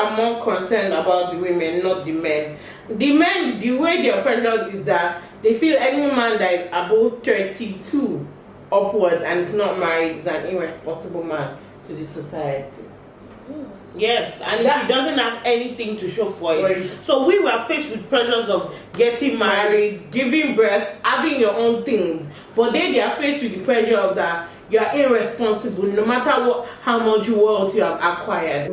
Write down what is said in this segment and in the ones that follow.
are more concerned about the women, not the men. The men, the way they are pressured is that they feel any man that is above 32 upwards and is not married is an irresponsible man to the society. Yes, and he doesn't have anything to show for it. So we were faced with pressures of getting married, giving birth, having your own things. But they are faced with the pressure of that you are irresponsible no matter how much wealth you have acquired.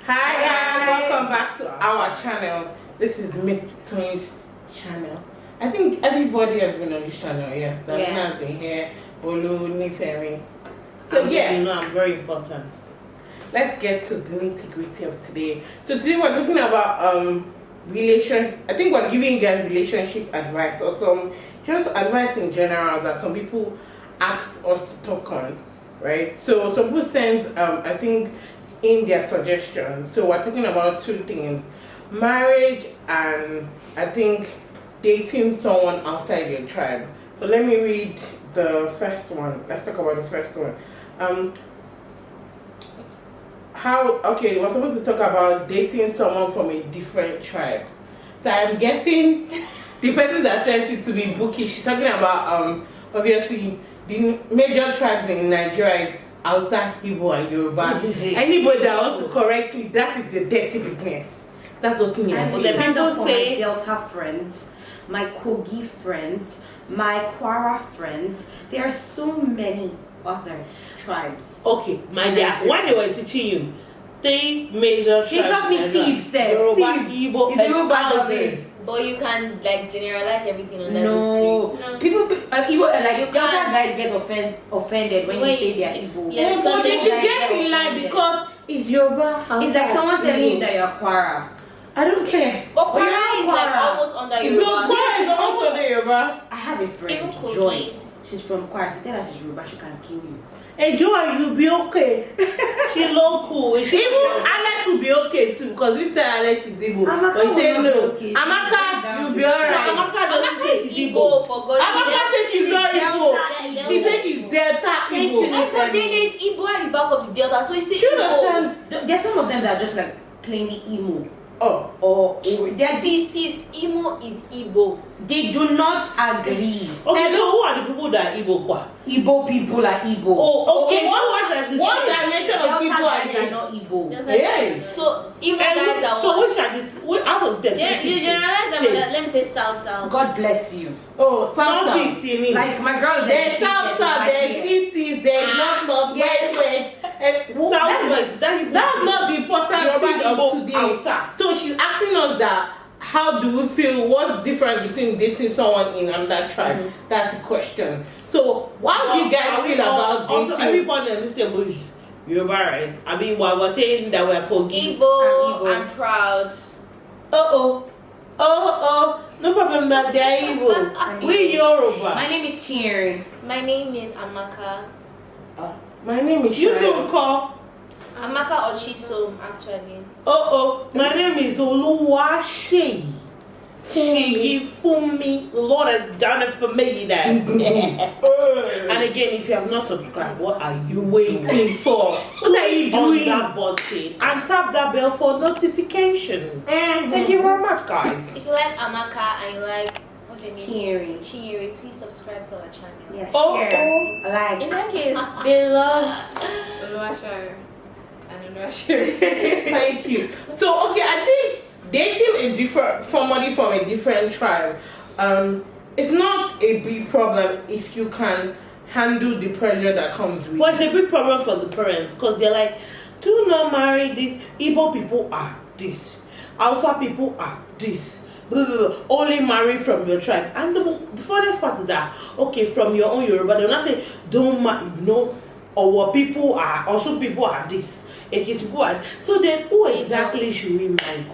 Hi guys, welcome back to our channel. This is Meetthetwinship channel. I think everybody has been on this channel, yes. That's in here, Olu, Niferi. So I'm very important. Let's get to the nitty-gritty of today. So today we're talking about I think we're giving guys relationship advice or some just advice in general that some people ask us to talk on, right? So some people send I think in their suggestions. So we're talking about two things: marriage and I think dating someone outside your tribe. So let me read the first one. Let's talk about the first one. We're supposed to talk about dating someone from a different tribe. So I'm guessing the person that sent it to be bookish. She's talking about obviously the major tribes in Nigeria, Hausa, Igbo, and Yoruba. Anybody that wants to correct me, that is the dirty business. That's what you I stand up for my Delta friends, my Kogi friends, my Kwara friends. There are so many other tribes. Okay, my dear, when they were teaching you, three major tribes. They taught me thieves, Yoruba, Igbo, and Hausa. But you can like generalize everything on that. No, people, Igbo, like you Delta guys get offended when you say they are Igbo. Yeah, but they should get in line because it's Yoruba. It's like someone telling you that you're Kwara. I don't care. But Kwara is like almost under Yoruba. No, Kwara is almost under Yoruba. I have a friend, Joy. She's from Kwara. If you tell her she's Yoruba, she can kill you. Hey Joy, you'll be okay. She local. Even Alex will be okay too, because we tell Alex is Igbo. Amaka will say not no. be okay. Amaka, you'll be alright. Amaka is Igbo for God's sake. Amaka says she's not Igbo. She says she's Delta Igbo. I thought there is Igbo at the back of the Delta, so it's Igbo. There's some of them that are just like plainly emo. Or sis, emo is Igbo. They do not agree. Okay, so who are the people that are Igbo kwa? Igbo people are Igbo. Oh, okay. What dimension of people are not Igbo? Yeah. So Igbo guys are so which are this? Out of them? You generalize them. Let me say South. God bless you. Oh, South. Like my girls, there's South, there's East, there's North, West. Southwest. That's not the important thing of today. So she's asking us that. How do we feel? What's the difference between dating someone in another tribe? That's the question. So, what do you guys feel about dating? Also, everybody in this table is Yoruba, right? I mean, while we're saying that we're Kogi. Igbo, I'm proud. Oh. No problem, that they're Igbo. We Yoruba. My name is Cherry. My name is Amaka. My name is You don't call Amaka or Chisom, actually. My name is Oluwaseyi. Fumi. The Lord has done it for me now. And again, if you have not subscribed, what are you waiting for? What are you doing? On that button and tap that bell for notifications. Thank you very much, guys. If you like Amaka and you like what's your name? Cheery, please subscribe to our channel. Yeah, share. Like. In that case, they love Oluwaseyi. Thank you. So okay, I think dating a different somebody from a different tribe, it's not a big problem if you can handle the pressure that comes with. Well, it's a big problem for the parents because they're like, do not marry this. Igbo people are this. Hausa people are this. Blah, blah, blah. Only marry from your tribe. And the funniest part is that okay, from your own Yoruba, they'll not say don't marry. No, or what people are. Also, people are this. So then, who exactly should we marry?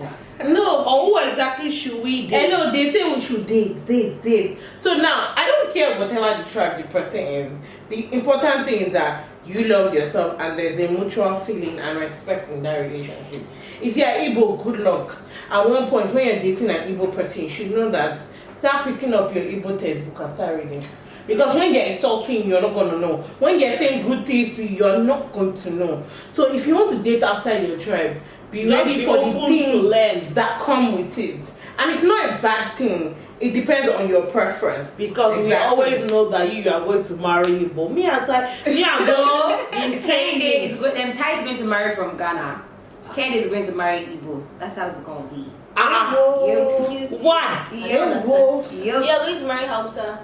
No, or who exactly should we date? No, they say we should date. So now, I don't care whatever the tribe the person is. The important thing is that you love yourself and there's a mutual feeling and respect in that relationship. if you're Igbo, good luck. At one point, when you're dating an Igbo person, you should know that start picking up your Igbo textbook and start reading. Because when they're insulting you, you're not going to know. When they're saying good things to you, you're not going to know. So if you want to date outside your tribe, be ready for the things that come with it. And it's not a bad thing. It depends on your preference. Because we always know that you are going to marry Igbo. Me, I'm like, Kende is good. Tai is going to marry from Ghana. Kende is going to marry Igbo. That's how it's going to be. You excuse me. Why? You don't understand. You're going to marry Hausa.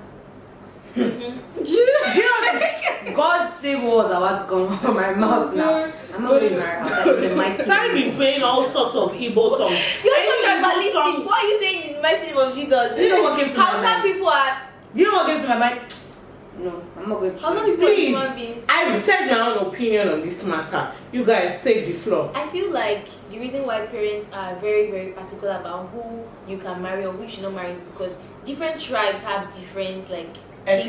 God save what was about to come from my mouth now. I'm not going to marry Hausa. I've been playing all sorts of Igbo songs. You're such a tribalistic. What are you saying in the mighty name of Jesus? You know what came to my Hausa mind? people are. You know what came to my mind? No, I'm not going to. Hausa people are human beings. I will take my own opinion on this matter. You guys take the floor. I feel like the reason why parents are very, very particular about who you can marry or who you should not marry is because different tribes have different things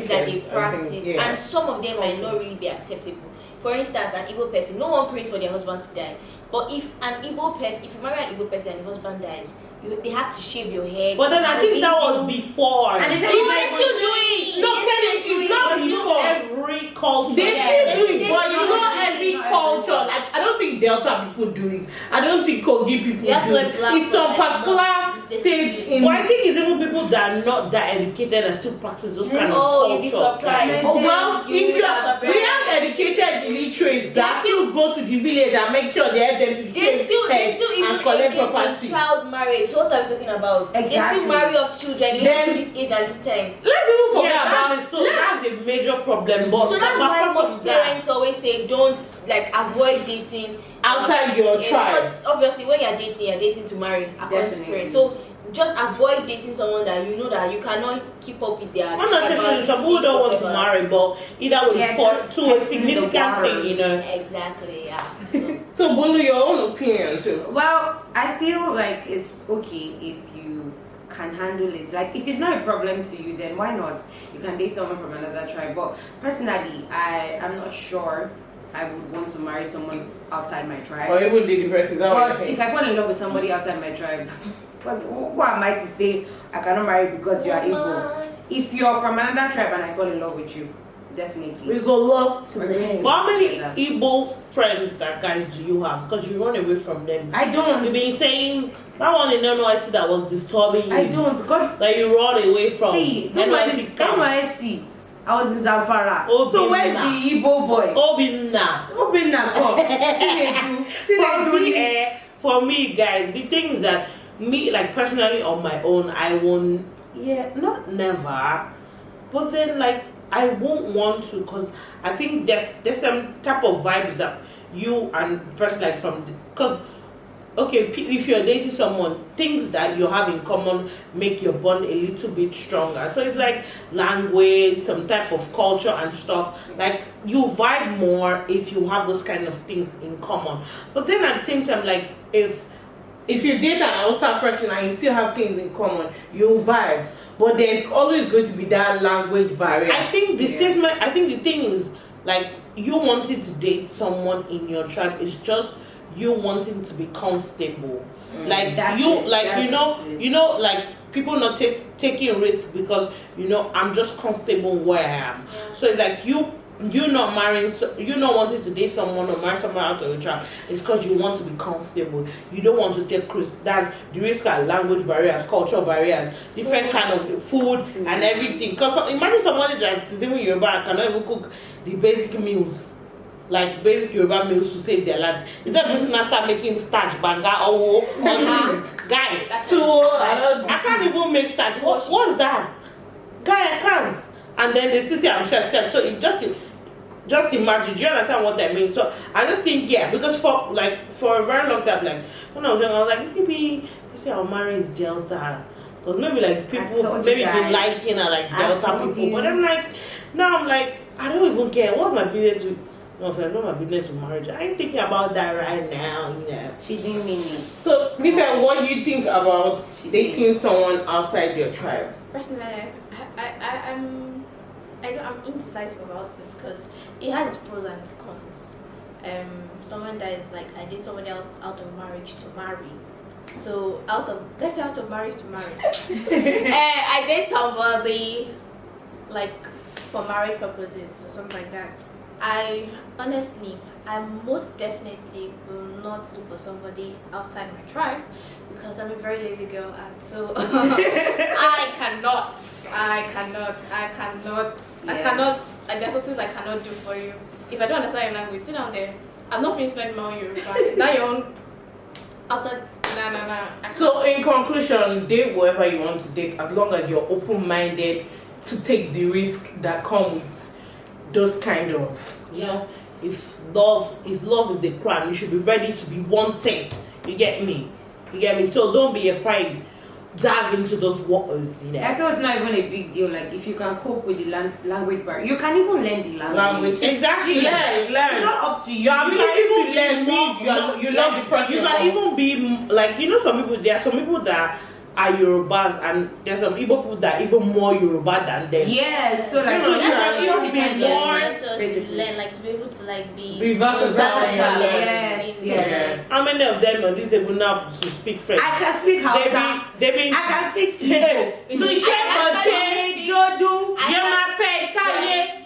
that they practice, and some of them might not really be acceptable. For instance, an Igbo person, no one prays for their husband to die. But if an Igbo person, if you marry an Igbo person and your husband dies, they have to shave your hair. But then I think that was before. And they still do it. No, it's not before. Every culture. They still do it, but you know every culture. Like I don't think Delta people do it. I don't think Kogi people do it. It's some particular state in. But I think it's even people that are not that educated and still practice those kind of culture. Oh, you'd be surprised. Oh, well, if we have educated illiterates that still go to the village and make sure they help them to they still even and collect engage property. in child marriage. What are we talking about? Exactly. They still marry off children Then, this age and this time. Let's even forget about it. So that's a major problem. But So that's why most parents always say don't avoid dating outside your tribe. Because obviously when you're dating to marry according to parents. So just avoid dating someone that you know that you cannot keep up with their. I'm not saying some people don't want to marry, but either way, to a significant thing, you know. Exactly, yeah. So, Bolu, your own opinion too. Well, I feel like it's okay if you can handle it. Like, if it's not a problem to you, then why not? You can date someone from another tribe. But personally, I'm not sure I would want to marry someone outside my tribe. Or even the person. But if I fall in love with somebody outside my tribe, what am I to say I cannot marry because you are Igbo? If you're from another tribe and I fall in love with you, definitely. We go love to the How many Igbo friends that guys do you have? Because you run away from them. I don't. You've been saying that one in NYC that was disturbing you. I don't. God. That you run away from. See, NYC camp. NYC. I was in Zamfara. Obinna. So where's the Igbo boy? Obinna. Chinedu. For me, guys, the thing is that me, like personally on my own, I won't. Yeah, not never, but then I won't want to, because I think there's some type of vibes that you and the person from, because okay, if you're dating someone, things that you have in common make your bond a little bit stronger. So it's like language, some type of culture and stuff. Like you vibe more if you have those kind of things in common. But then at the same time, like if you date an outside person and you still have things in common, you vibe. But there's always going to be that language barrier. I think the thing is, like, you wanting to date someone in your tribe is just you wanting to be comfortable. Like people not taking risks because I'm just comfortable where I am. So it's like you're not marrying, you're not wanting to date someone or marry someone out of your tribe. It's because you want to be comfortable. You don't want to take risks. That's the risk are language barriers, cultural barriers, different kind of food and everything. Because imagine somebody that's even Yoruba and cannot even cook the basic meals, like basic Yoruba meals to save their life. If that person now start making starch, banga, or guy, so I can't even make starch. What's that? Guy, I can't. And then they still say I'm chef. So it just imagine, do you understand what I mean? So I just think, because for a very long time, like when I was young, I was like, maybe they say I'll marry is Delta. Because maybe people maybe be liking Delta people. But I'm like, now I'm like, I don't even care. What's my business with my business with marriage? I ain't thinking about that right now, She didn't mean it. So, Nifia, what do you think about dating someone outside your tribe? Personally, I'm indecisive about it because it has its pros and its cons. someone that is like, I date somebody else out of marriage to marry. So let's say out of marriage to marry. I date somebody like for marriage purposes or something like that. I most definitely will not look for somebody outside my tribe because I'm a very lazy girl, and so I cannot. And there's some things I cannot do for you. If I don't understand your language, sit down there. I'm not finished learning my own Yoruba. Now your own outside. Nah. So in conclusion, date whoever you want to date as long as you're open-minded to take the risk that come with those kind of, you know, if love is the crime, you should be ready to be wanted. You get me? So don't be afraid. Dive into those waters, you know. I feel it's not even a big deal. Like if you can cope with the language barrier, you can even learn the language. Exactly. Learn. It's not up to you. You can even learn. You love the person. You can even be like, you know, there are some people that are Yorubas, and there's some Igbo people that are even more Yoruba than them. Yes, so like you can even be more. To learn, like to be able to like be versatile. Yes. How many of them on this table now to speak French? I can speak Hausa. They be. I can speak Igbo. So you say Jodu, I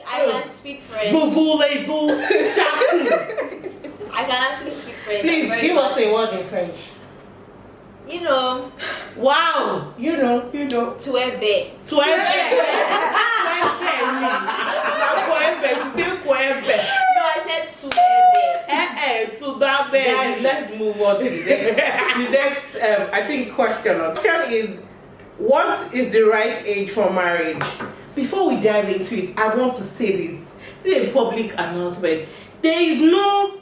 can speak French. Voulez-vous, I can actually speak French. Please give us a word in French. You know. Wow. You know. Tuebe. Still Quebe. No, I said tuebe. To that bed. Guys, let's move on to the next I think question. The question is, what is the right age for marriage? Before we dive into it, I want to say this. This is a public announcement. There is no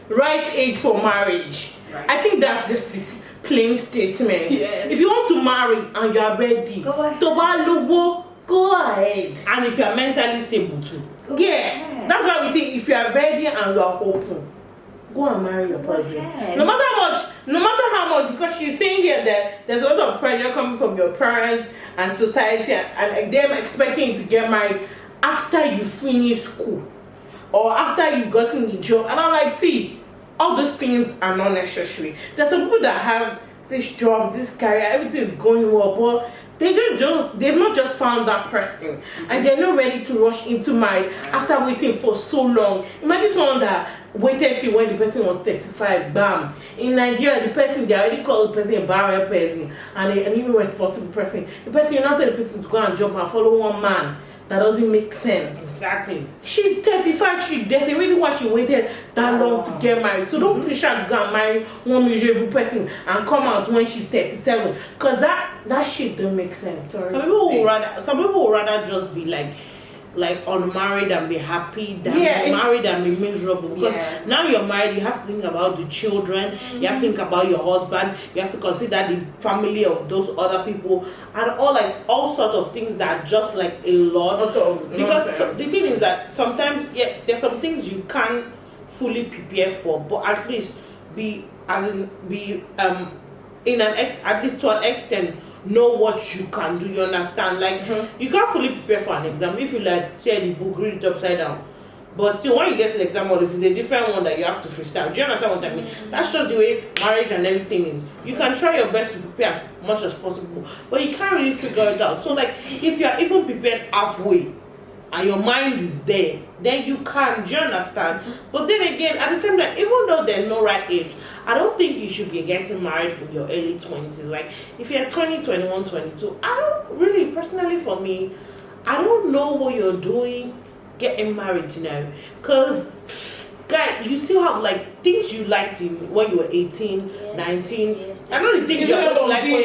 right age for marriage. Right. I think that's just this plain statement. Yes. If you want to marry and you are ready, Go ahead. go ahead. And if you are mentally stable too. Yeah, that's why we say if you are ready and you are open, go and marry your person. ahead. No matter how much, because she's saying here that there's a lot of pressure coming from your parents and society, and them expecting you to get married after you finish school or after you've gotten the job. And I'm like, see, all those things are not necessary. There's some people that have this job, this career, everything is going well, but they've not just found that person, and they're not ready to rush into marriage after waiting for so long. Imagine someone that waited till when the person was 35, bam. In Nigeria, they already call the person a barren person and an irresponsible person. The person, you're not telling the person to go and jump and follow one man. That doesn't make sense. Exactly. She's 35. There's a reason why she waited that long to get married. So don't push her to go and marry one miserable person and come out when she's 37. Because that shit don't make sense. Sorry. Some people would rather just be like unmarried and be happy than be married and be miserable, because now you're married, you have to think about the children, you have to think about your husband, you have to consider the family of those other people, and all sort of things that are just like a lot because the thing is that sometimes there's some things you can't fully prepare for, but at least at least to an extent know what you can do. You understand? Like you can't fully prepare for an exam if you like tear the book, read it upside down. But still, when you get to the exam, or if it's a different one that you have to freestyle, do you understand what I mean? That's just the way marriage and everything is. You can try your best to prepare as much as possible, but you can't really figure it out. So, like, if you are even prepared halfway and your mind is there, then you can. Do you understand? But then again, at the same time, even though there's no right age, I don't think you should be getting married in your early 20s. Like, if you're 20, 21, 22, I don't really, personally for me, I don't know what you're doing getting married, you know, because guys, you still have like things you liked when you were 18, 19. I don't really think you're going to like when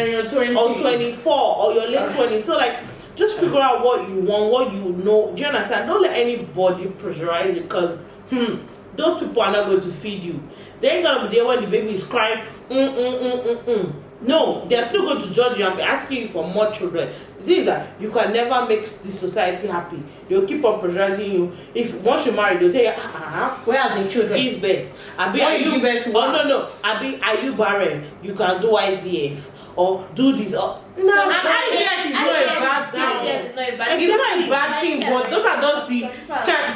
you're 25 or 24 or your late 20s. So like, just figure out what you want, what you know. Do you understand? Don't let anybody pressurize you, because those people are not going to feed you. They ain't gonna be there when the baby is crying. No, they're still going to judge you and be asking you for more children. The thing is that you can never make this society happy. They'll keep on pressurizing you. If once you marry, they'll tell you, where are the children? Give birth. Are you barren? You can do IVF or do this. IVF is not a bad thing. It's not a bad thing, but those are just the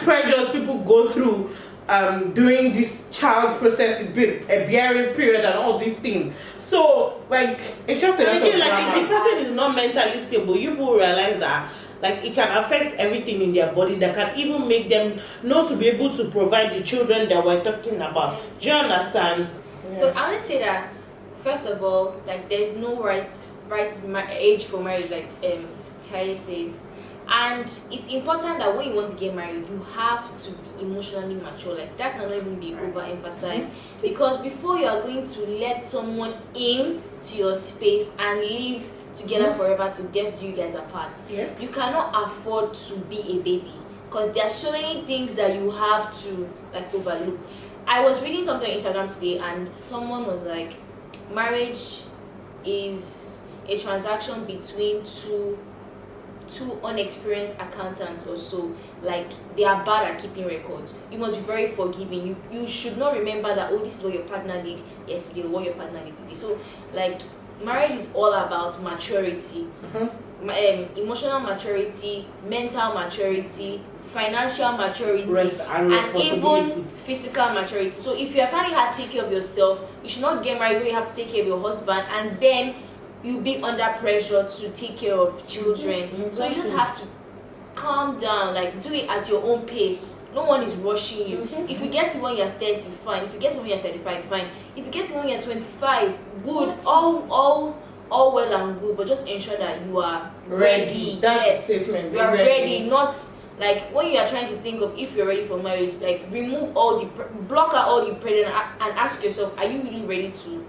pressures people go through during this child process, a bearing period and all these things. So like it's just a lot of Like drama. if the person is not mentally stable, you will realize that like it can affect everything in their body, that can even make them not to be able to provide the children that we're talking about. Do you understand? Yeah. So I would say that first of all, like there's no right age for marriage, like Terry says. And it's important that when you want to get married, you have to be emotionally mature. Like that cannot even be overemphasized, because before you are going to let someone in to your space and live together forever to get you guys apart, you cannot afford to be a baby, because there are so many things that you have to like overlook. I was reading something on Instagram today, and someone was like, marriage is a transaction between two unexperienced accountants or so. Like they are bad at keeping records. You must be very forgiving. You should not remember that, oh, this is what your partner did yesterday or what your partner did today. So like marriage is all about maturity, emotional maturity, mental maturity, financial maturity, and even physical maturity. So if you're finding hard to take care of yourself, you should not get married where you have to take care of your husband and then you'll be under pressure to take care of children. So you just have to calm down, like do it at your own pace. No one is rushing you. If you get it when you're 30, fine. If you get it when you're 35, fine. If you get it when you're 25, good. All well and good, but just ensure that you are ready. That's the statement. You are ready, not like when you are trying to think of if you're ready for marriage, like remove all the block out all the prejudice and ask yourself, are you really ready to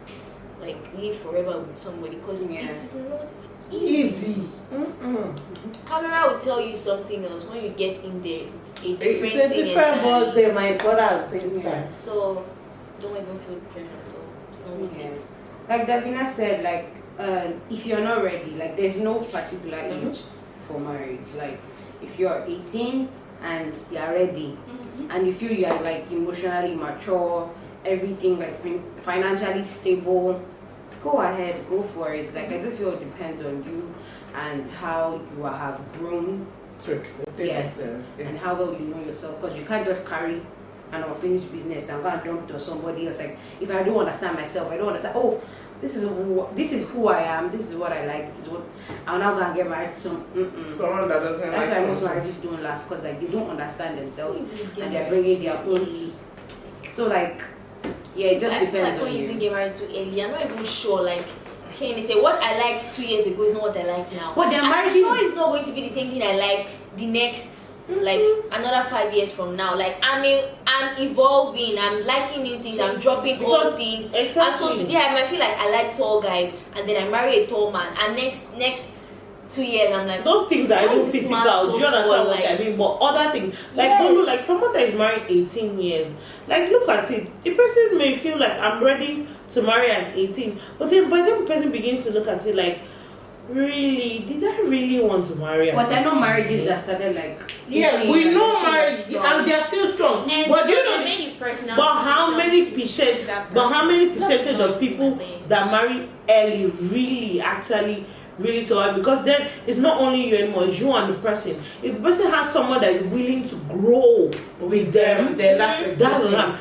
like live forever with somebody? Because it is not easy. Camera will tell you something else. When you get in there, it's a different thing. It's a different ball game. My brother says that. So don't even feel pressure at all. It's not worth it. Like Davina said, like if you're not ready, like there's no particular age for marriage. Like if you're 18 and you're ready, and you feel you are like emotionally mature, everything like financially stable, go ahead, go for it. Like I just feel it depends on you and how you have grown. Yes, and how well you know yourself, because you can't just carry an unfinished business and go and dump it on somebody else. Like if I don't understand myself, I don't understand. Oh, this is who I am. This is what I like. This is what I'm now gonna get married to someone that doesn't. That's why most marriages don't last, because like they don't understand themselves and they're bringing their own. So like. Yeah, it just depends on when you. Even get married too early, I'm not even sure. Like, can they say what I liked 2 years ago is not what I like now? But they're married. I'm sure it's not going to be the same thing I like the next, like another 5 years from now. Like I'm evolving. I'm liking new things. I'm dropping old things. Exactly. And so today I might feel like I like tall guys, and then I marry a tall man, and next 2 years I'm like, those things are even physical. Do you understand what I mean? But other things, like don't like someone that is married 18 years. Like look at it. The person may feel like I'm ready to marry at 18, but then by the time the person begins to look at it like, really, did I really want to marry? But I know marriages that started like. Yeah, we know marriage and they're still strong. And but you know, many personal. But how many percent? But how many percentage of people that marry early really actually? Really to her? Because then it's not only you anymore, it's you and the person. If the person has someone that is willing to grow with them, then that's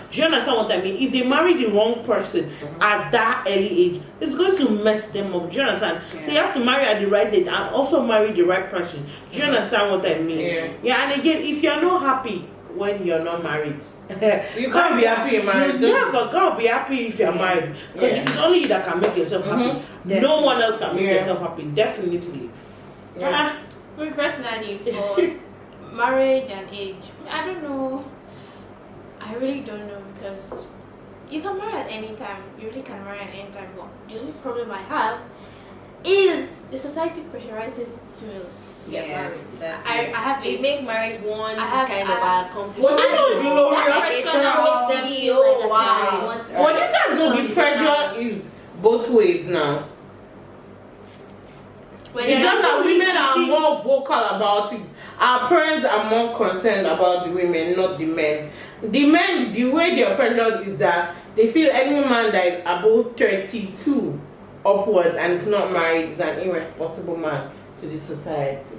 do you understand what I mean? If they marry the wrong person at that early age, it's going to mess them up. Do you understand? So you have to marry at the right age and also marry the right person. Do you understand what I mean? Yeah, and again, if you're not happy when you're not married, you can't be happy in marriage. You never gonna be happy if you're married, because it's only you that can make yourself happy. No one else can make yourself happy. Definitely. Me personally, for marriage and age, I don't know. I really don't know, because you can marry at any time. You really can marry at any time. But the only problem I have is the society pressurizing females to get married. I have it make marriage one kind of accomplishment. Well, you know, glorious. Well, you guys know the pressure is both ways now. It's just that women are more vocal about it. Our parents are more concerned about the women, not the men. The men, the way they're pressured is that they feel any man that is above 32 upwards and is not married is an irresponsible man to the society.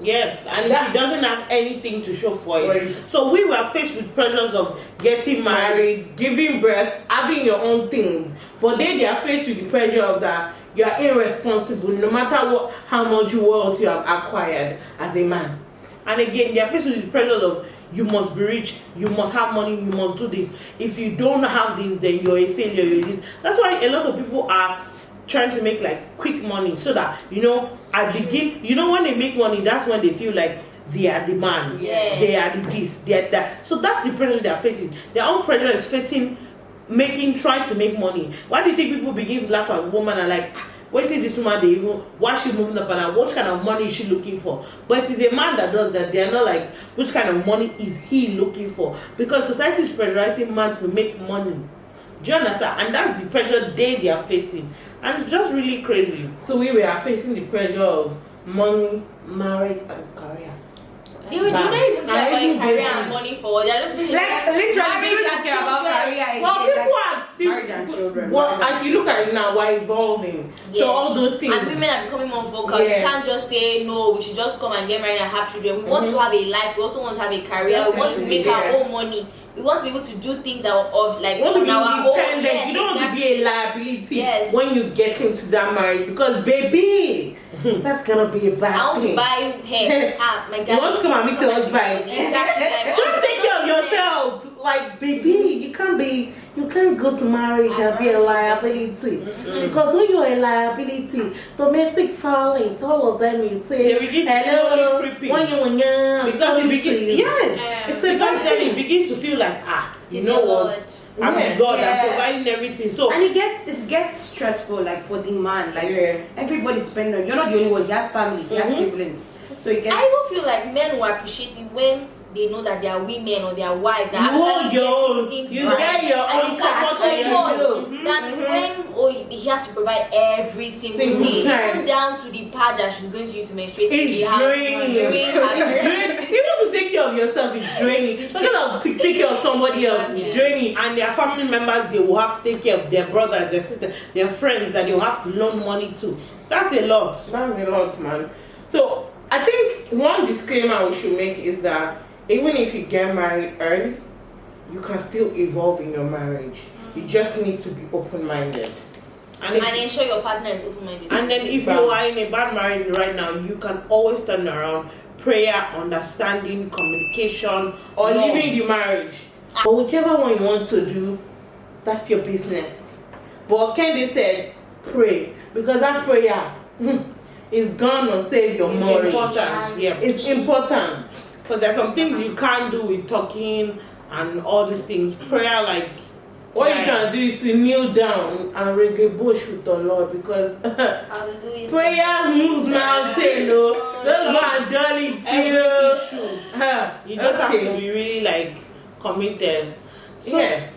Yes, and That- he doesn't have anything to show for it. Right. So we were faced with pressures of getting married. giving birth, having your own things, but they are faced with the pressure of that you are irresponsible no matter what, how much wealth you have acquired as a man. And again, they are faced with the pressure of you must be rich, you must have money, you must do this. If you don't have this, then you're a failure. You're this. That's why a lot of people are trying to make like quick money, so that when they make money, that's when they feel like they are the man, they are the this, they are that. So that's the pressure they are facing. Their own pressure is facing trying to make money. Why do you think people begin to laugh at a woman and like, wait till this woman, they even, why she moving up and down, what kind of money is she looking for? But if it's a man that does that, they are not like, which kind of money is he looking for? Because society is pressurizing man to make money. Do you understand? And that's the pressure they are facing. And it's just really crazy. So we were facing the pressure of money, marriage, and career. You don't even care about your career and money for. They're just being Like literally, marriage people and don't care about children. career. Well, again, people like, are still, marriage and children. well, as you look at it now, we're evolving. Yes. So all those things. And women are becoming more vocal. Yeah. You can't just say no, we should just come and get married and have children. We want to have a life, we also want to have a career, we want to make our own money. We want to be able to do things that are like You want to be on our own. independent. Yes, You don't want to be a liability Yes. when you get into that marriage, because baby, that's gonna be a bad I want thing. to buy hair. My dad. You want to come and meet the husband. Exactly. Like, Just take care of yourself. Like, baby, you can't go to marriage and be a liability. Because when you're a liability, domestic violence, all of them, you say, They begin to hello, slowly creep in. because Because it's a because bad then it thing. begins to feel like, you It's know your what? Lord. I'm Yeah. the God, Yeah. I'm providing everything. So And it gets stressful, like for the man. Like everybody's dependent on. You're not the only one. He has family. He has siblings. So it gets. I even feel like men will appreciate it when they know that their women or their wives are You hold actually your getting own. things You right. get your And own they can support. support that when he has to provide every single Single day, time. even down to the pad that she's going to use to menstruate. It's he has draining. money. It's draining. Even to take care of yourself is draining. Talking of to take care of somebody else is draining. and their family members, they will have to take care of their brothers, their sisters, their friends that they will have to loan money to. That's a lot. That's a lot, man. So I think one disclaimer we should make is that even if you get married early, you can still evolve in your marriage. You just need to be open-minded. And, if, And ensure your partner is open-minded. and then if you are in a bad marriage right now, you can always turn around. Prayer, understanding, communication, Or love. leaving the marriage. But whichever one you want to do, that's your business. But Kendi said, pray. Because that prayer is gonna save your marriage. Important, yeah. It's important. Because there's some things you can't do with talking and all these things. Prayer, like What you can do is to kneel down and reggae bush with the Lord, because Hallelujah. prayer moves mountain, no. Those man done it every too. issue, you just have to be really like committed. So Yeah.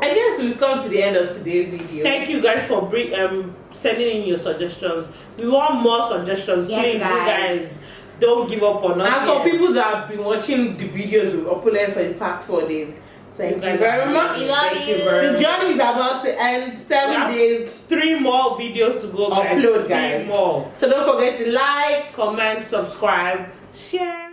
I guess we've come to the end of today's video. thank you guys for sending in your suggestions. We want more suggestions. Yes, Please, you guys, don't give up on us. And for yet. people that have been watching the videos we've uploaded for the past 4 days, thank you guys very are much. We love Thank you you. very The much. journey is about to end. 7 days 3 more videos to go, guys. upload, guys. 3 more. So don't forget to like, Comment, subscribe, share.